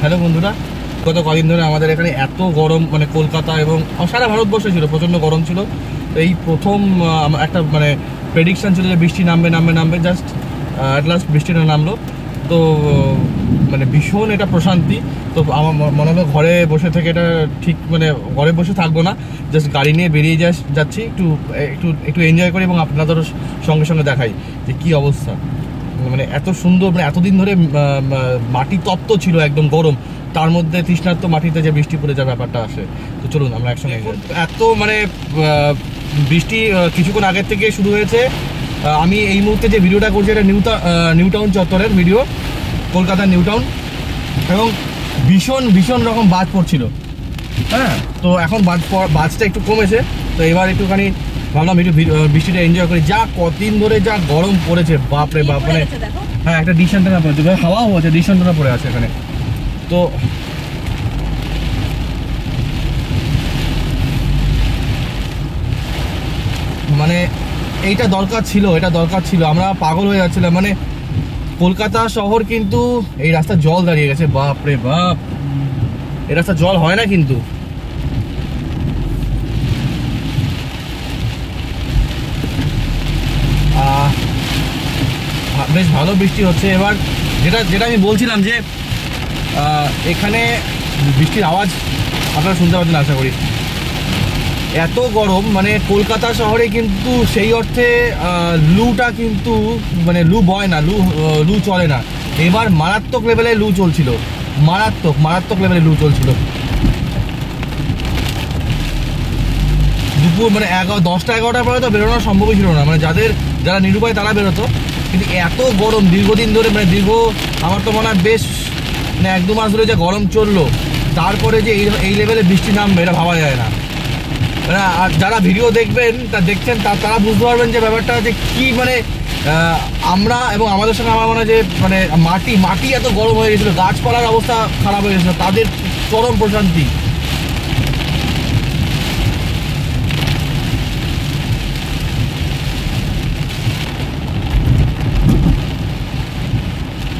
Hello বন্ধুরা, গত কদিন ধরে আমাদের এখানে এত গরম, মানে কলকাতা এবং সারা ভারতবর্ষে ছিল প্রচণ্ড গরম ছিল। তো এই প্রথম একটা মানে প্রেডিকশান ছিল যে বৃষ্টি নামবে, জাস্ট অ্যাট লাস্ট বৃষ্টিটা নামলো। তো মানে ভীষণ এটা প্রশান্তি। তো আমার মনে হলো ঘরে বসে থেকে এটা ঠিক, মানে ঘরে বসে থাকবো না, জাস্ট গাড়ি নিয়ে বেরিয়ে যাচ্ছি, একটু এনজয় করি এবং আপনাদেরও সঙ্গে সঙ্গে দেখাই যে কী অবস্থা। মানে এত সুন্দর, মানে এতদিন ধরে মাটি তপ্ত ছিল, একদম গরম, তার মধ্যে তৃষ্ণার্ত মাটিতে যে বৃষ্টি পড়ে যাওয়ার ব্যাপারটা আসে। তো চলুন আমরা একসঙ্গে। এত মানে বৃষ্টি কিছুক্ষণ আগের থেকে শুরু হয়েছে। আমি এই মুহূর্তে যে ভিডিওটা করছি এটা নিউ টাউন চত্বরের ভিডিও, কলকাতার নিউ টাউন, এবং ভীষণ রকম বাজ পড়ছিল। হ্যাঁ, তো এখন বাজটা একটু কমেছে। তো এবার একটুখানি ভাবলাম একটু বৃষ্টিটা এনজয় করি। যা কদিন ধরে যা গরম পড়েছে, বাপরে বাপ। মানে হ্যাঁ, একটা ডিসেন্টানা পড়েছে, হাওয়াও হচ্ছে, ডিসেন্টানা পড়ে আছে এখানে। তো মানে এটা দরকার ছিল, আমরা পাগল হয়ে যাচ্ছিলাম। মানে কলকাতা শহর, কিন্তু এই রাস্তা জল দাঁড়িয়ে গেছে, বাপরে বাপ। এই রাস্তা জল হয় না কিন্তু। বেশ ভালো বৃষ্টি হচ্ছে এবার। যেটা আমি বলছিলাম যে এখানে বৃষ্টির আওয়াজ আপনারা শুনতে পাচ্ছেন আশা করি। এত গরম, মানে কলকাতা শহরে কিন্তু সেই অর্থে লুটা কিন্তু, মানে লু বয় না, লু চলে না। এবার মারাত্মক লেভেলে লু চলছিল, মারাত্মক লেভেলে লু চলছিল। দুপুর মানে 10টা-11টার পরে তো বেরোনো সম্ভবই ছিল না। মানে যারা নিরুপায় তারা বেরোতো, কিন্তু এত গরম দীর্ঘদিন ধরে, মানে আমার তো মনে হয় বেশ মানে 1-2 মাস ধরে যে গরম চললো, তারপরে যে এই লেভেলে বৃষ্টি নামবে এটা ভাবা যায় না। মানে আর যারা ভিডিও দেখছেন তারা বুঝতে পারবেন যে ব্যাপারটা যে কি, মানে আমরা এবং আমাদের সঙ্গে আমার মনে হয় যে মানে মাটি এত গরম হয়ে গেছিলো, গাছপালার অবস্থা খারাপ হয়ে গেছিলো, তাদের চরম প্রশান্তি।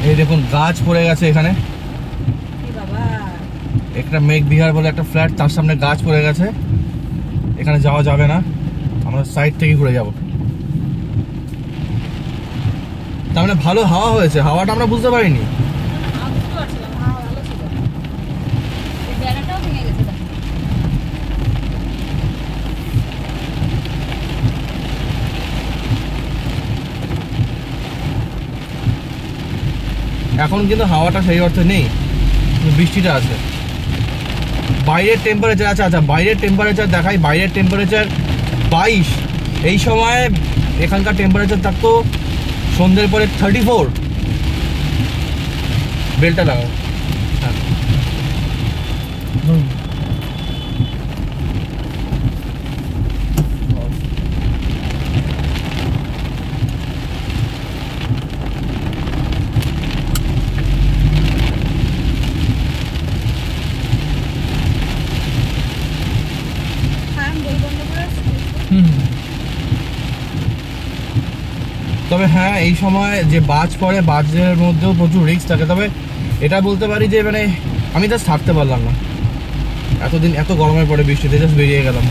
এই দেখুন গাছ পড়ে গেছে এখানে, একটা মেঘ বিহার বলে একটা ফ্ল্যাট, তার সামনে গাছ পড়ে গেছে। এখানে যাওয়া যাবে না, আমরা সাইড থেকে ঘুরে যাব। তার মানে ভালো হাওয়া হয়েছে, হাওয়াটা আমরা বুঝতে পারিনি। এখন কিন্তু হাওয়াটা সেই অর্থে নেই, বৃষ্টিটা আছে। বাইরের টেম্পারেচার আচ্ছা বাইরের টেম্পারেচার দেখাই। বাইরের টেম্পারেচার 22। এই সময় এখানকার টেম্পারেচার থাকতো সন্ধ্যের পরে 34। বেলটা লাগাও। হ্যাঁ, তবে হ্যাঁ, এই সময় যে বাজ পড়ে, বাজের মধ্যেও প্রচুর রিস্ক থাকে। তবে এটা বলতে পারি যে মানে আমি জাস্ট থাকতে পারলাম না এতদিন, এত গরমের পরে বৃষ্টিতে জাস্ট বেরিয়ে গেলাম।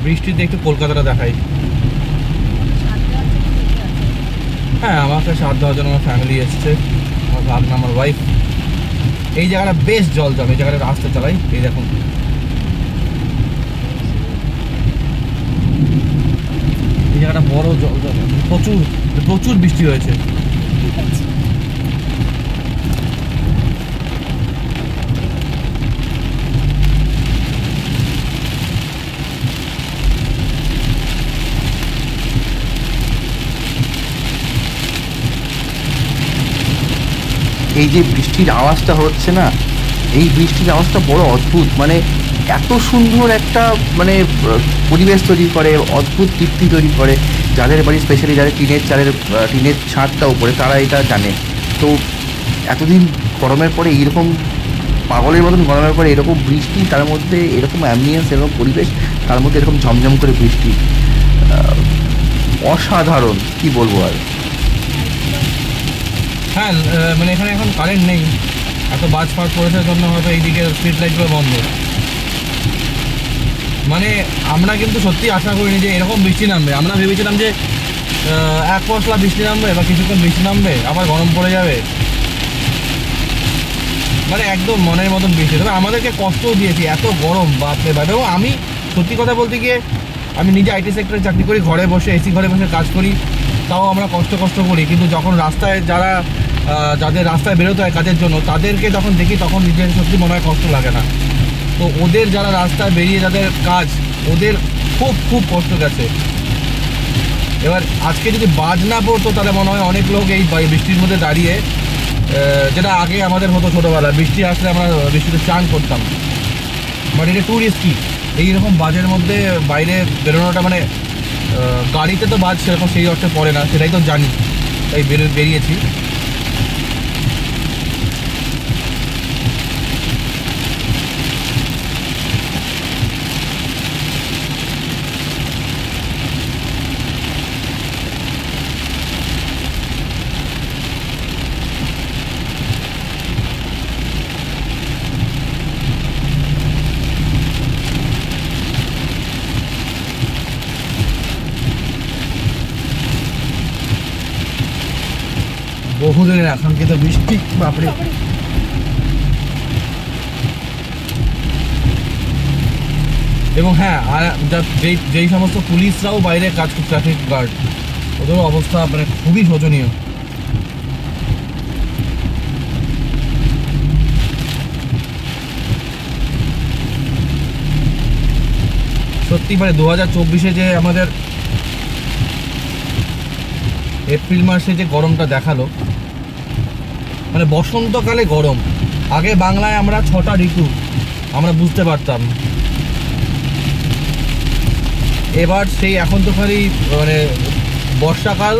বৃষ্টিতে একটু কলকাতাটা দেখাই। হ্যাঁ, আমাকে সাথ দেওয়ার জন্য আমার ফ্যামিলি এসছে, আমার ভাগনা, আমার ওয়াইফ। এই জায়গাটা বেশ জল জমে, এই জায়গাটা রাস্তা চালাই। এই দেখুন, এই জায়গাটা বড় জল জমে, প্রচুর বৃষ্টি হয়েছে। এই যে বৃষ্টির আওয়াজটা হচ্ছে না, এই বৃষ্টির আওয়াজটা বড় অদ্ভুত। মানে এত সুন্দর একটা মানে পরিবেশ তৈরি করে, অদ্ভুত তৃপ্তি তৈরি করে। যাদের বাড়ি স্পেশালি যাদের টিনের ছাদটা উপরে, তারা এটা জানে। তো এতদিন গরমের পরে এইরকম পাগলের মতন গরমের পরে এরকম বৃষ্টি, তার মধ্যে এরকম অ্যাম্বিয়েন্স, এরকম পরিবেশ, তার মধ্যে এরকম ঝমঝম করে বৃষ্টি, অসাধারণ, কি বলবো আর। হ্যাঁ মানে এখানে এখন কারেন্ট নেই, এত বাজ ফাজ পড়েছে জন্য হয়তো এইদিকে স্ট্রিট লাইটগুলো বন্ধ। মানে আমরা কিন্তু সত্যি আশা করিনি যে এরকম বৃষ্টি নামবে। আমরা ভেবেছিলাম যে এক পশলা বৃষ্টি নামবে বা কিছুক্ষণ বৃষ্টি নামবে, আবার গরম পড়ে যাবে, মানে একদম মনের মতন বৃষ্টি। তবে আমাদেরকে কষ্টও দিয়েছি, এত গরম বাপরে বাপ। এবং আমি সত্যি কথা বলতে গিয়ে, আমি নিজে আইটি সেক্টরে চাকরি করি, ঘরে বসে এসি ঘরে বসে কাজ করি, তাও আমরা কষ্ট করি, কিন্তু যখন রাস্তায় যাদের রাস্তায় বেরোতে হয় কাজের জন্য, তাদেরকে যখন দেখি তখন নিজের সত্যি মনে হয় কষ্ট লাগে না। তো ওদের যারা রাস্তায় বেরিয়ে যাদের কাজ, ওদের খুব খুব কষ্ট গেছে। এবার আজকে যদি বাজ না পড়তো তাহলে মনে হয় অনেক লোক এই বৃষ্টির মধ্যে দাঁড়িয়ে, যেটা আগে আমাদের হতো ছোটোবেলায়, বৃষ্টি আসলে আমরা বৃষ্টিতে চান করতাম, বাট এটা টু রিস্কি এইরকম বাজের মধ্যে বাইরে বেরোনোটা। মানে গাড়িতে তো বাজ সেরকম সেই অর্থে পড়ে না, সেটাই তো জানি, তাই বেরিয়েছি। বহুদিনের আকাঙ্ক্ষিত বৃষ্টি, বাপরে। এবং হ্যাঁ, আর যেই সমস্ত পুলিশরাও বাইরে কাজ করছে, ট্রাফিক গার্ড, ওদেরও অবস্থা মানে খুবই শোচনীয়। সত্যি মানে 2024-এ যে আমাদের এপ্রিল মাসে যে গরমটা দেখালো, মানে বসন্তকালে গরম। আগে বাংলায় আমরা 6টা ঋতু আমরা বুঝতে পারতাম, এবার সেই এখন তো খালি মানে বর্ষাকাল,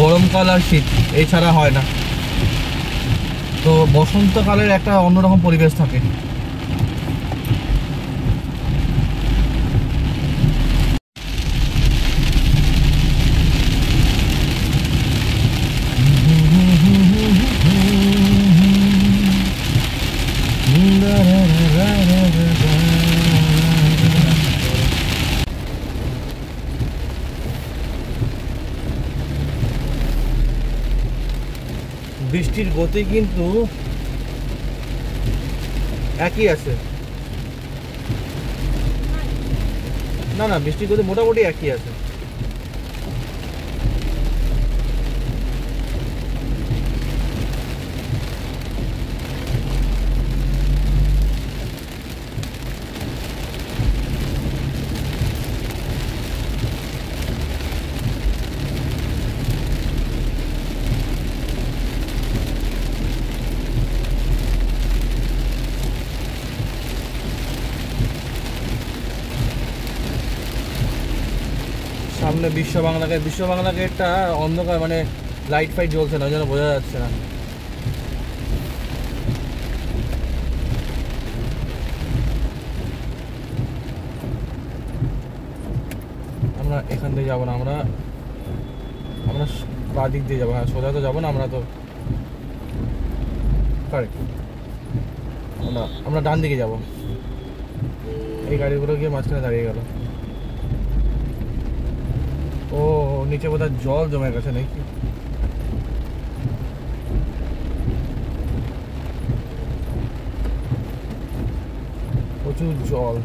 গরমকাল আর শীত, এছাড়া হয় না। তো বসন্তকালের একটা অন্যরকম পরিবেশ থাকে। বৃষ্টির গতি কিন্তু একই আছে, না না বৃষ্টির গতি মোটামুটি একই আছে। সামনে বিশ্ব বাংলা গেটটা অন্ধকার, মানে লাইট ফাইট জ্বলছে না, ওই জন্য বোঝা যাচ্ছে না। আমরা এখান দিয়ে যাবো না, আমরা বাঁ দিক দিয়ে যাবো। হ্যাঁ, সোজা তো যাবো না, আমরা তো কারেক্ট, আমরা ডান দিকে যাবো। এই গাড়িগুলো গিয়ে মাঝখানে দাঁড়িয়ে গেল। ও নিচে বোধহয় জল জমে গেছে নাকি? প্রচুর জল।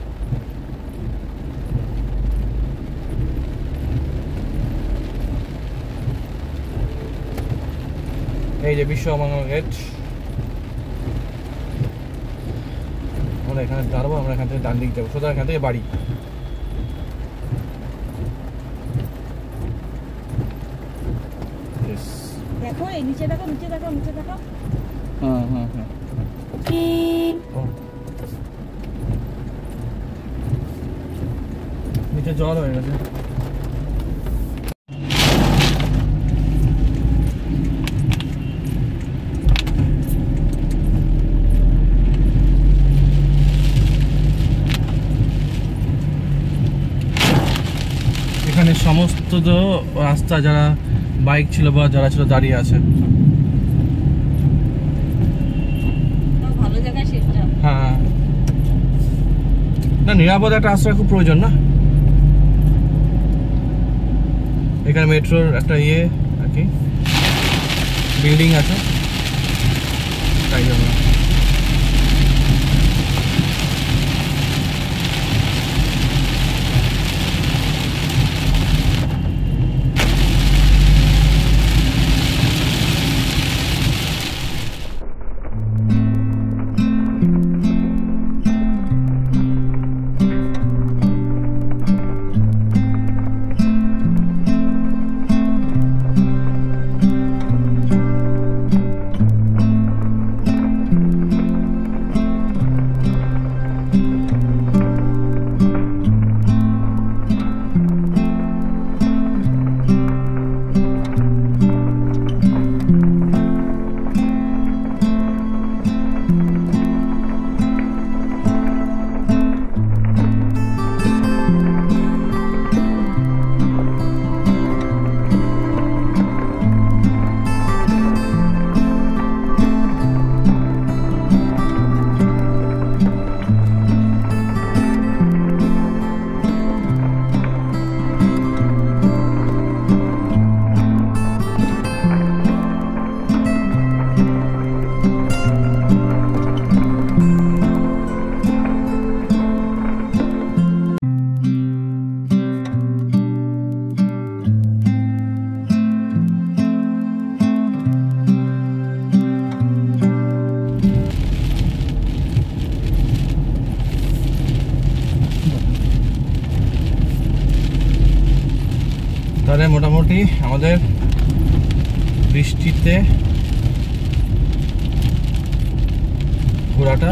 এই যে বিশ্ববাংলা গেট, আমরা এখানে দাঁড়াবো। আমরা এখান থেকে ডান দিক যাবো, সোজা এখান থেকে বাড়ি। দেখো এই নিচে দেখো, নিচে দেখো, নিচে দেখো। হ্যাঁ হ্যাঁ হ্যাঁ, নিচে জল হয়ে গেছে। এখানে সমস্ত তো রাস্তা যারা বাইক ছিল বা যারা ছিল দাঁড়িয়ে আছে। তাও ভালো জায়গায় সেটা। হ্যাঁ, না নিরাপদ একটা আশ্রয় খুব প্রয়োজন না। এখানে মেট্রোর একটা ইয়ে আর কি বিল্ডিং আছে, তাই জন্য। তাহলে মোটামুটি আমাদের বৃষ্টিতে ঘোরাটা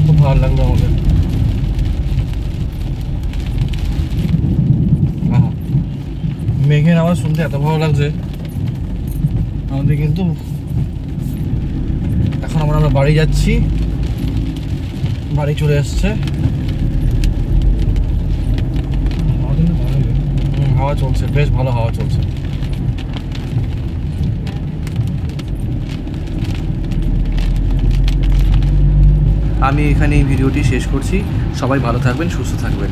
খুব ভালো লাগলো আমাদের। মেঘের আওয়াজ শুনতে এত ভালো লাগছে আমাদের। কিন্তু এখন আমরা বাড়ি যাচ্ছি, বাড়ি চলে আসছে। হাওয়া চলছে, বেশ ভালো হাওয়া চলছে। আমি এখানে এই ভিডিওটি শেষ করছি। সবাই ভালো থাকবেন, সুস্থ থাকবেন।